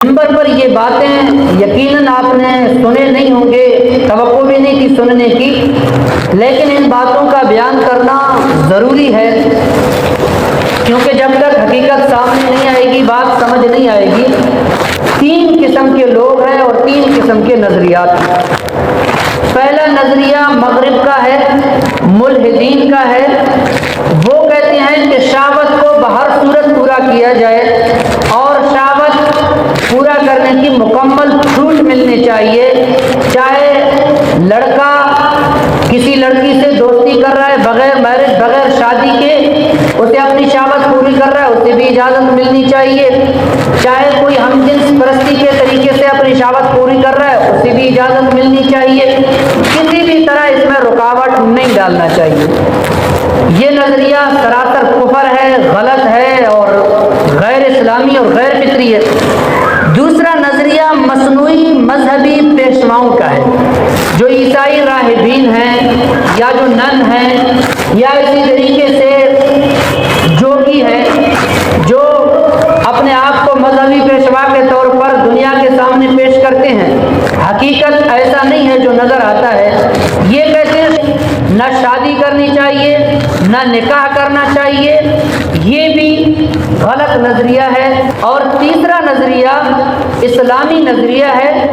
منبر پر یہ باتیں یقیناً آپ نے سنے نہیں ہوں گے، توقع بھی نہیں تھی سننے کی، لیکن ان باتوں کا بیان کرنا ضروری ہے، کیونکہ جب تک حقیقت سامنے نہیں آئے گی، بات سمجھ نہیں آئے گی۔ تین قسم کے لوگ ہیں اور تین قسم کے نظریات ہیں۔ پہلا نظریہ مغرب کا ہے، ملحدین کا ہے۔ وہ کہتے ہیں کہ شہوت کو بہر صورت پورا کیا جائے اور شہوت پورا کرنے کی مکمل چھوٹ ملنی چاہیے، چاہے لڑکا کسی لڑکی سے دوستی کر رہا ہے بغیر میرج، بغیر شادی کے، اسے اپنی شہوت پوری کر رہا ہے، اسے بھی اجازت ملنی چاہیے، چاہے کوئی ہم جنس پرستی کے طریقے سے اپنی شہوت پوری کر رہا ہے، اسے بھی اجازت ملنی چاہیے، کسی بھی طرح اس میں رکاوٹ نہیں ڈالنا چاہیے۔ یہ نظریہ سراسر کفر ہے، غلط ہے اور غیر اسلامی اور غیر فطری ہے۔ دوسرا نظریہ مصنوعی مذہبی پیشواؤں کا ہے، جو عیسائی راہبین ہیں یا جو نن ہیں یا اسی طریقے سے جوگی ہیں، جو اپنے آپ کو مذہبی پیشوا کے طور پر دنیا کے سامنے پیش کرتے ہیں۔ حقیقت ایسا نہیں ہے جو نظر آتا ہے۔ یہ کہتے ہیں نہ شادی کرنی چاہیے، نہ نکاح کرنا چاہیے، یہ بھی غلط نظریہ ہے۔ اور تیسرا نظریہ اسلامی نظریہ ہے،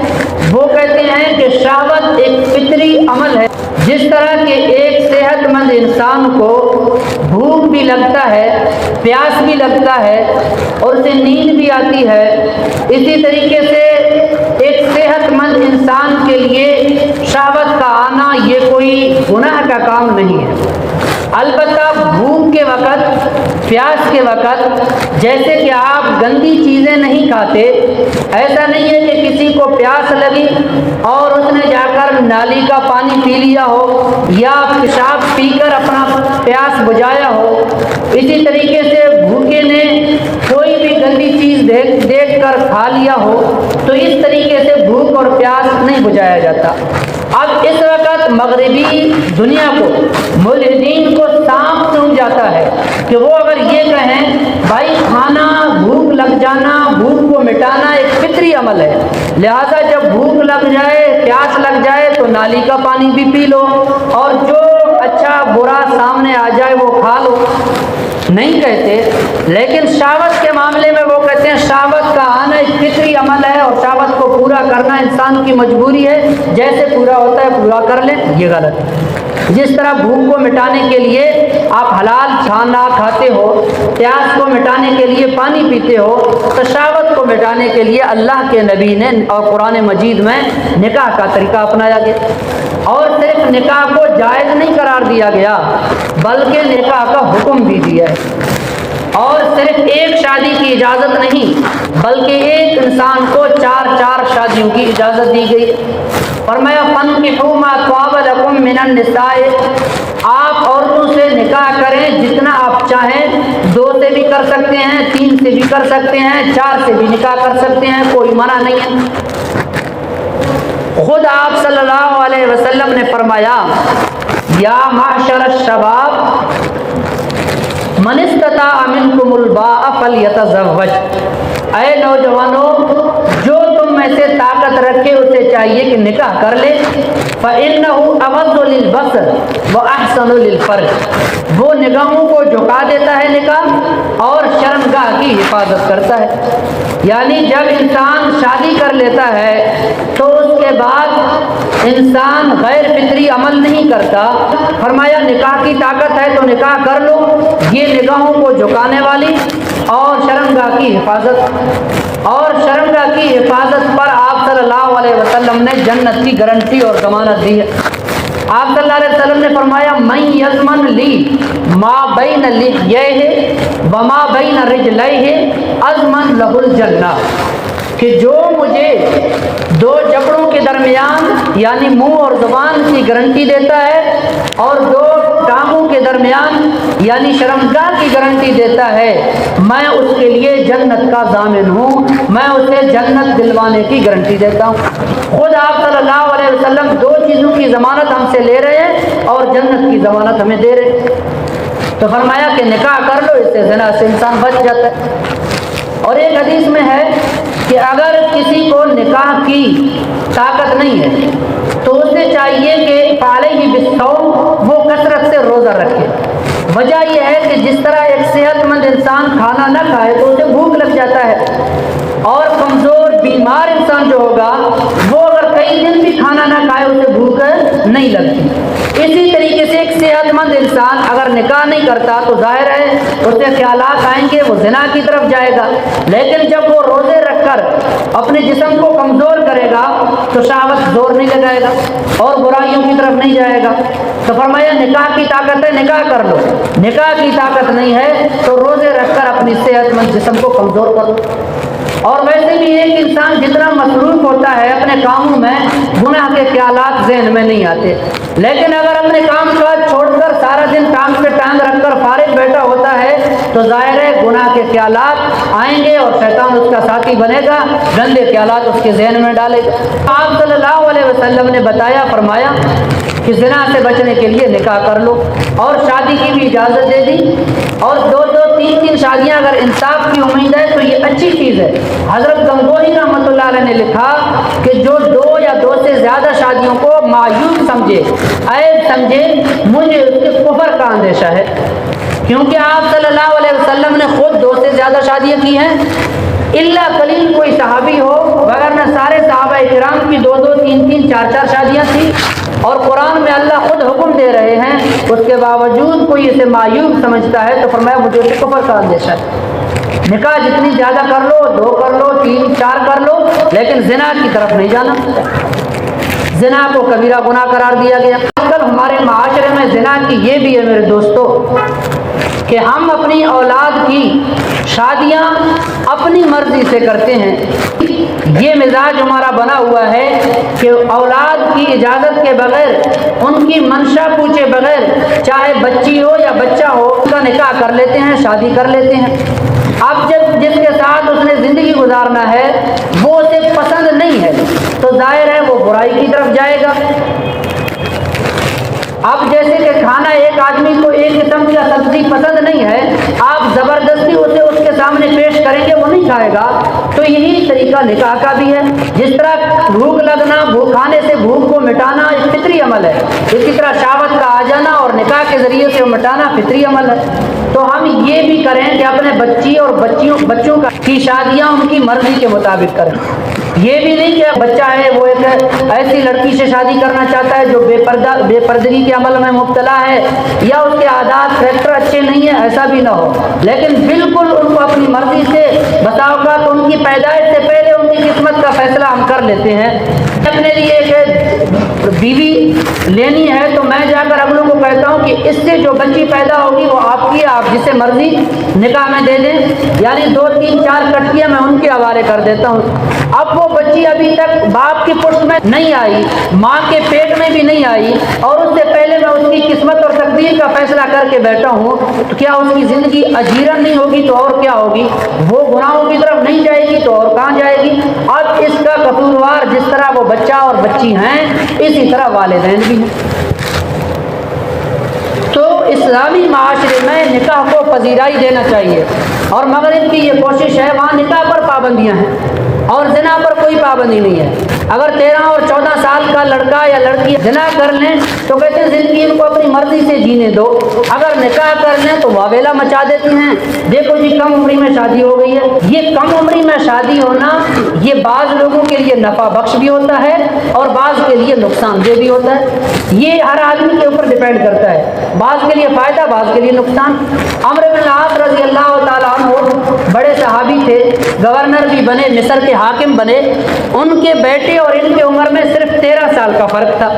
وہ کہتے ہیں کہ شہوت ایک فطری عمل ہے، جس طرح کہ ایک صحت مند انسان کو بھوک بھی لگتا ہے، پیاس بھی لگتا ہے اور اسے نیند بھی آتی ہے، اسی طریقے سے ایک صحت مند انسان کے لیے شہوت کا آنا یہ کوئی گناہ کا کام نہیں ہے۔ البتہ بھوک کے وقت، پیاس کے وقت جیسے کہ آپ گندی چیزیں نہیں کھاتے، ایسا نہیں ہے کہ کسی کو پیاس لگی اور اس نے جا کر نالی کا پانی پی لیا ہو یا پیشاب پی کر اپنا پیاس بجھایا ہو، اسی طریقے سے بھوکے نے کوئی بھی گندی چیز دیکھ کر کھا لیا ہو تو اس طریقے سے بھوک اور پیاس نہیں بجھایا جاتا۔ اب اس وقت مغربی دنیا کو، ملحدین کو سانپ سونگھ جاتا ہے کہ وہ اگر یہ کہیں بھائی کھانا، بھوک لگ جانا، بھوک کو مٹانا ایک فطری عمل ہے، لہذا جب بھوک لگ جائے، پیاس لگ جائے تو نالی کا پانی بھی پی لو اور جو اچھا برا سامنے آ جائے وہ کھا لو، نہیں کہتے۔ لیکن شہوت کے معاملے میں وہ کہتے ہیں شہوت کا آنا ایک فطری عمل ہے اور شہوت کو پورا کرنا انسان کی مجبوری ہے، جیسے پورا ہوتا ہے پورا کر لیں، یہ غلط ہے۔ جس طرح بھوک کو مٹانے کے لیے آپ حلال کھانا کھاتے ہو، پیاس کو مٹانے کے لیے پانی پیتے ہو، تو شہوت کو مٹانے کے لیے اللہ کے نبی نے اور قرآن مجید میں نکاح کا طریقہ اپنایا گیا، اور صرف نکاح کو جائز نہیں قرار دیا گیا بلکہ نکاح کا حکم بھی دیا ہے، اور صرف ایک شادی کی اجازت نہیں بلکہ ایک انسان کو 4 شادیوں کی اجازت دی گئی۔ فرمایا فَانكِحُوا مَا طَابَ لَكُم مِّنَ النِّسَاءِ، آپ عورتوں سے نکاح کریں جتنا آپ چاہیں، 2 سے بھی کر سکتے ہیں، 3 سے بھی کر سکتے ہیں، 4 سے بھی نکاح کر سکتے ہیں، کوئی منع نہیں ہے۔ خود آپ صلی اللہ علیہ وسلم نے فرمایا یا معشر الشباب من استطاع منکم الباء فلیتزوج، اے نوجوانوں جو تم میں سے طاقت رکھے اسے چاہیے کہ نکاح کر لے، فإنہ اغض للبصر واحسن للفرج، وہ نگاہوں کو جھکا دیتا ہے نکاح اور شرمگاہ کی حفاظت کرتا ہے۔ یعنی جب انسان شادی کر لیتا ہے تو اس کے بعد انسان غیر فطری عمل نہیں کرتا۔ فرمایا نکاح کی طاقت ہے تو نکاح کر لو، یہ نگاہوں کو جھکانے والی اور شرمگاہ کی حفاظت، اور شرمگاہ کی حفاظت پر آپ صلی اللہ علیہ وسلم نے جنت کی گارنٹی اور ضمانت دی ہے۔ آپ صلی اللہ علیہ وسلم نے فرمایا من یضمن لی ما بین لحییہ وما بین رجلیہ اضمن لہ الجنہ، کہ جو مجھے 2 جبڑوں کے درمیان یعنی منہ اور زبان کی گارنٹی دیتا ہے اور 2 ٹانگوں کے درمیان یعنی شرمگاہ کی گارنٹی دیتا ہے، میں اس کے لیے جنت کا ضامن ہوں، میں اسے جنت دلوانے کی گارنٹی دیتا ہوں۔ خود آپ صلی اللہ علیہ وسلم 2 چیزوں کی ضمانت ہم سے لے رہے ہیں اور جنت کی ضمانت ہمیں دے رہے ہیں۔ تو فرمایا کہ نکاح کر لو، اس سے زنا سے انسان بچ جاتا ہے۔ اور ایک حدیث میں ہے کہ اگر کسی کو نکاح کی طاقت نہیں ہے تو اسے چاہیے کہ فعلیہ بالصوم، وہ کثرت سے روزہ رکھے۔ وجہ یہ ہے کہ جس طرح ایک صحت مند انسان کھانا نہ کھائے تو اسے بھوک لگ جاتا ہے، اور کمزور بیمار انسان جو ہوگا وہ اگر کئی دن بھی کھانا نہ کھائے اسے بھوک نہیں لگتی۔ اسی طریقے سے ایک صحت مند انسان اگر نکاح نہیں کرتا تو ظاہر ہے اسے خیالات آئیں گے، وہ زنا کی طرف جائے گا، لیکن جب وہ روزے رکھ کر اپنے جسم کو کمزور کرے گا تو شہوت زور نہیں لگائے گا اور برائیوں کی طرف نہیں جائے گا۔ تو فرمایا نکاح کی طاقت ہے نکاح کر لو، نکاح کی طاقت نہیں ہے تو روزے رکھ کر اپنی صحت مند جسم کو کمزور کرو۔ اور ویسے بھی ایک انسان جتنا مصروف ہوتا ہے اپنے کاموں میں، گناہ کے خیالات ذہن میں نہیں آتے، لیکن اگر اپنے کام کاج چھوڑ کر سارا دن ٹانگ پہ ٹانگ رکھ کر فارغ بیٹھا ہوتا ہے تو ظاہر ہے گناہ کے خیالات آئیں گے اور شیطان اس کا ساتھی بنے گا، گندے خیالات اس کے ذہن میں ڈالے گا۔ آپ صلی اللہ علیہ وسلم نے بتایا، فرمایا کہ زنا سے بچنے کے لیے نکاح کر لو، اور شادی کی بھی اجازت دے دی، اور دو دو تین تین شادیاں اگر انصاف کی امید ہے تو یہ اچھی چیز ہے۔ حضرت گنگوہی رحمۃ اللہ علیہ نے لکھا کہ جو دو یا دو سے زیادہ شادیوں کو معیوب سمجھے، عیب سمجھے، مجھے اس کے کفر کا اندیشہ ہے، کیونکہ آپ صلی اللہ علیہ وسلم نے خود 2 سے زیادہ شادیاں کی ہیں، الا قلیل کوئی صحابی ہو، وگرنہ سارے صحابہ کرام کی 2 2 3 3 4 4 شادیاں تھیں، اور قرآن میں اللہ خود حکم دے رہے ہیں، اس کے باوجود کوئی اسے معیوب سمجھتا ہے تو فرمایا مجھے اسے کفر کا اندیشہ ہے۔ نکاح جتنی زیادہ کر لو، 2 کر لو، 3 4 کر لو، لیکن زنا کی طرف نہیں جانا۔ زنا کو کبیرہ گناہ قرار دیا گیا۔ آج کل ہمارے معاشرے میں زنا کی یہ بھی ہے میرے دوستو کہ ہم اپنی اولاد کی شادیاں اپنی مرضی سے کرتے ہیں۔ یہ مزاج ہمارا بنا ہوا ہے کہ اولاد کی اجازت کے بغیر، ان کی منشا پوچھے بغیر، چاہے بچی ہو یا بچہ ہو، اس کا نکاح کر لیتے ہیں، شادی کر لیتے ہیں۔ اب جب جس کے ساتھ اس نے زندگی گزارنا ہے وہ اسے پسند نہیں ہے تو ظاہر ہے وہ برائی کی طرف جائے گا۔ اب جیسے کہ کھانا ایک آدمی کو ایک قسم کا سبزی پسند نہیں ہے، آپ زبردستی اسے اس کے سامنے پیش کریں گے وہ نہیں کھائے گا، تو یہی طریقہ نکاح کا بھی ہے۔ جس طرح بھوک لگنا، کھانے سے بھوک کو مٹانا ایک فطری عمل ہے، اسی طرح شہوت کا آ جانا اور نکاح کے ذریعے سے مٹانا فطری عمل ہے۔ تو ہم یہ بھی کریں کہ اپنے بچی اور بچوں کی شادیاں ان کی مرضی کے مطابق کریں۔ یہ بھی نہیں کہ بچہ ہے وہ ایک ایسی لڑکی سے شادی کرنا چاہتا ہے جو بے پردگی کے عمل میں مبتلا ہے یا اس کے عادات کریکٹر اچھے نہیں ہیں، ایسا بھی نہ ہو، لیکن بالکل ان کو اپنی مرضی سے، بتا اوقات ان کی پیدائش سے پہلے ان کی قسمت کا فیصلہ ہم کر لیتے ہیں۔ اپنے لیے ایک بیوی لینی ہے تو میں جا کر اگلوں کو کہتا ہوں کہ اس سے جو بچی پیدا ہوگی وہ آپ کی، آپ جسے مرضی نکاح میں دے دیں، یعنی 2 3 4 کٹکیاں میں ان کے حوالے کر دیتا ہوں۔ اب وہ بچی ابھی تک باپ کی پشت میں نہیں آئی، ماں کے پیٹ میں بھی نہیں آئی، اور اس سے پہلے میں اس کی قسمت اور تقدیر کا فیصلہ کر کے بیٹھا ہوں، تو کیا اس کی زندگی اجیرن نہیں ہوگی تو اور کیا ہوگی؟ وہ گناہوں کی طرف نہیں جائے گی تو اور کہاں جائے گی؟ اب اس کا قصوروار جس طرح وہ بچہ اور بچی ہیں، اسی طرح والدین بھی ہیں۔ تو اسلامی معاشرے میں نکاح کو پذیرائی دینا چاہیے، اور مغرب کی یہ کوشش ہے، وہاں نکاح پر پابندیاں ہیں اور زنا پر کوئی پابندی نہیں ہے۔ اگر 13 اور 14 سال کا لڑکا یا لڑکی زنا کر لیں تو کہتے ہیں زندگی ان کو اپنی مرضی سے جینے دو، اگر نکاح کر لیں تو واویلا مچا دیتی ہیں، دیکھو جی کم عمری میں شادی ہو گئی ہے۔ یہ کم عمری میں شادی ہونا یہ بعض لوگوں کے لیے نفع بخش بھی ہوتا ہے اور بعض کے لیے نقصان دہ بھی ہوتا ہے، یہ ہر آدمی کے اوپر ڈیپینڈ کرتا ہے، بعض کے لیے فائدہ بعض کے لیے نقصان۔ عمرو بن العاص رضی اللہ تعالیٰ عنہ بڑے صحابی تھے، گورنر بھی بنے، مصر کے حاکم بنے، ان کے بیٹے اور ان کی عمر میں صرف 13 سال کا فرق تھا۔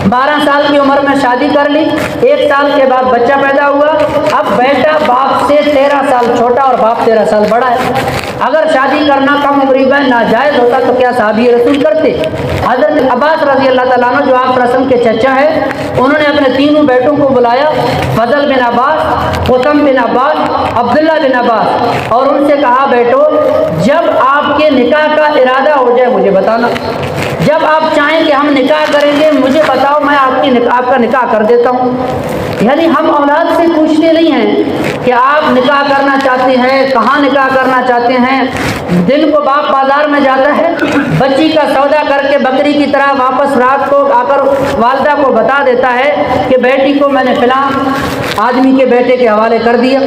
12 سال کی عمر میں شادی کر لی، 1 سال کے بعد بچہ پیدا ہوا، اب بیٹا باپ سے 13 سال چھوٹا اور باپ 13 سال بڑا ہے۔ اگر شادی کرنا کم عمری میں ناجائز ہوتا تو کیا صحابی رسول کرتے؟ حضرت عباس رضی اللہ تعالیٰ عنہ جو آپ رسم کے چچا ہے، انہوں نے اپنے تینوں بیٹوں کو بلایا، فضل بن عباس، قسم بن عباس، عبداللہ بن عباس، اور ان سے کہا بیٹو جب آپ کے نکاح کا ارادہ ہو جائے مجھے بتانا، جب آپ چاہیں کہ ہم نکاح کریں گے مجھے بتاؤ، میں آپ کا نکاح کر دیتا ہوں۔ یعنی ہم اولاد سے پوچھتے نہیں ہیں کہ آپ نکاح کرنا چاہتے ہیں، کہاں نکاح کرنا چاہتے ہیں۔ دن کو باپ بازار میں جاتا ہے، بچی کا سودا کر کے بکری کی طرح واپس رات کو آ کر والدہ کو بتا دیتا ہے کہ بیٹی کو میں نے فلاں آدمی کے بیٹے کے حوالے کر دیا۔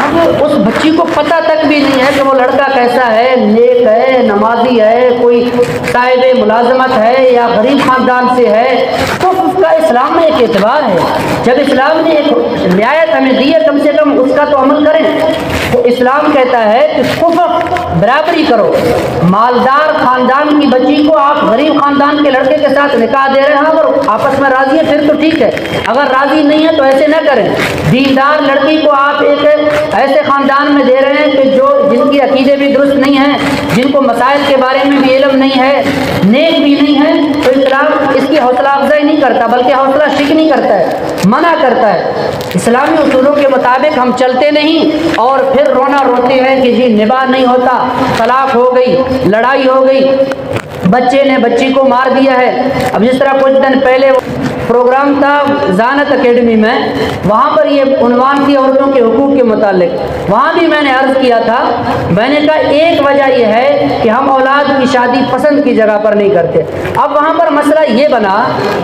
اب اس بچی کو پتہ تک بھی نہیں ہے کہ وہ لڑکا کیسا ہے، نیک ہے، نمازی ہے، کوئی صاحب ملازمت ہے یا غریب خاندان سے ہے۔ تو اس کا اسلام میں ایک اعتبار ہے، جب اسلام نے ایک رعایت ہمیں دی ہے کم سے کم اس کا تو عمل کریں۔ تو اسلام کہتا ہے کہ کفر برابری کرو، مالدار خاندان کی بچی کو آپ غریب خاندان کے لڑکے کے ساتھ نکاح دے رہے ہیں، اگر آپس میں راضی ہے پھر تو ٹھیک ہے، اگر راضی نہیں ہے تو ایسے نہ کریں۔ دیندار لڑکی کو آپ ایک ایسے خاندان میں دے رہے ہیں کہ جن کی عقیدے بھی درست نہیں ہیں، جن کو مسائل کے بارے میں بھی علم نہیں ہے، نیک بھی نہیں ہے، تو اسلام اس کی حوصلہ افزائی نہیں کرتا بلکہ حوصلہ شکنی کرتا ہے، منع کرتا ہے۔ اسلامی اصولوں کے مطابق ہم چلتے نہیں اور پھر رونا روتے ہیں کہ جی نباہ نہیں ہوتا، طلاق ہو گئی، لڑائی ہو گئی، بچے نے بچی کو مار دیا ہے۔ اب جس طرح کچھ دن پہلے پروگرام تھا ذانت اکیڈمی میں، وہاں پر یہ عنوان تھی عورتوں کے حقوق کے متعلق، وہاں بھی میں نے عرض کیا تھا، میں نے کہا ایک وجہ یہ ہے کہ ہم اولاد کی شادی پسند کی جگہ پر نہیں کرتے۔ اب وہاں پر مسئلہ یہ بنا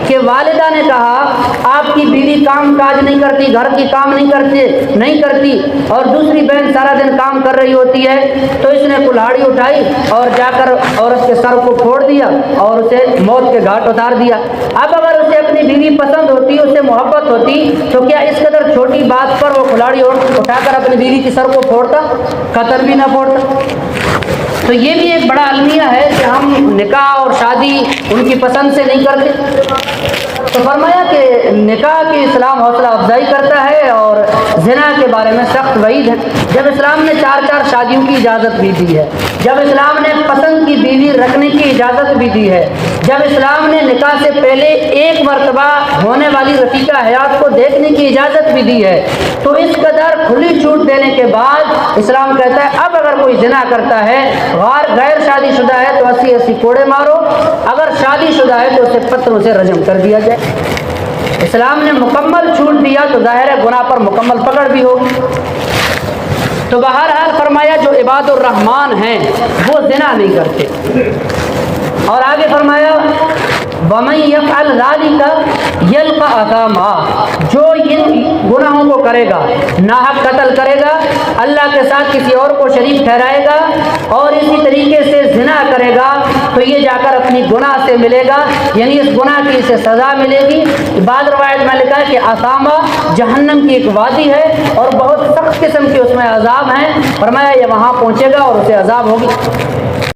کہ والدہ نے کہا آپ کی بیوی کام کاج نہیں کرتی، گھر کی کام نہیں کرتی اور دوسری بہن سارا دن کام کر رہی ہوتی ہے، تو اس نے کلہاڑی اٹھائی اور جا کر عورت کے سر کو پھوڑ دیا اور اسے موت کے گھاٹ اتار دیا۔ اب اگر اسے اپنی بیوی پسند ہوتی، اسے محبت ہوتی، تو کیا اس قدر چھوٹی بات پر وہ کھلاڑی اٹھا کر اپنی بیوی کی سر کو پھوڑتا؟ قتل بھی نہ پھوڑتا؟ تو یہ بھی ایک بڑا المیہ ہے کہ ہم نکاح اور شادی ان کی پسند سے نہیں کرتے۔ تو فرمایا کہ نکاح کی اسلام حوصلہ افزائی کرتا ہے اور زنا کے بارے میں سخت وعید ہے۔ جب اسلام نے 4 شادیوں کی اجازت بھی دی ہے، جب اسلام نے پسند کی بیوی رکھنے کی اجازت بھی دی ہے، جب اسلام نے نکاح سے پہلے ایک مرتبہ ہونے والی رفیقہ حیات کو دیکھنے کی اجازت بھی دی ہے، تو اس قدر کھلی چھوٹ دینے کے بعد اسلام کہتا ہے اب اگر کوئی زنا کرتا ہے، غیر شادی شدہ ہے تو 80 کوڑے مارو، اگر شادی شدہ ہے تو اسے پتھروں سے رجم کر دیا جائے۔ اسلام نے مکمل چھوٹ دیا تو ظاہر ہے گناہ پر مکمل پکڑ بھی ہوگی۔ تو بہرحال فرمایا جو عباد الرحمان ہیں وہ زنا نہیں کرتے، اور آگے فرمایا وَمَن يَفْعَلْ ذَلِكَ يَلْقَ أَثَامًا، جو ان گناہوں کو کرے گا، ناحق قتل کرے گا، اللہ کے ساتھ کسی اور کو شریک ٹھہرائے گا اور اسی طریقے سے زنا کرے گا، تو یہ جا کر اپنی گناہ سے ملے گا، یعنی اس گناہ کی اسے سزا ملے گی۔ بعض روایت میں لکھا ہے کہ آثامہ جہنم کی ایک وادی ہے اور بہت سخت قسم کے اس میں عذاب ہیں، فرمایا یہ وہاں پہنچے گا اور اسے عذاب ہوگی۔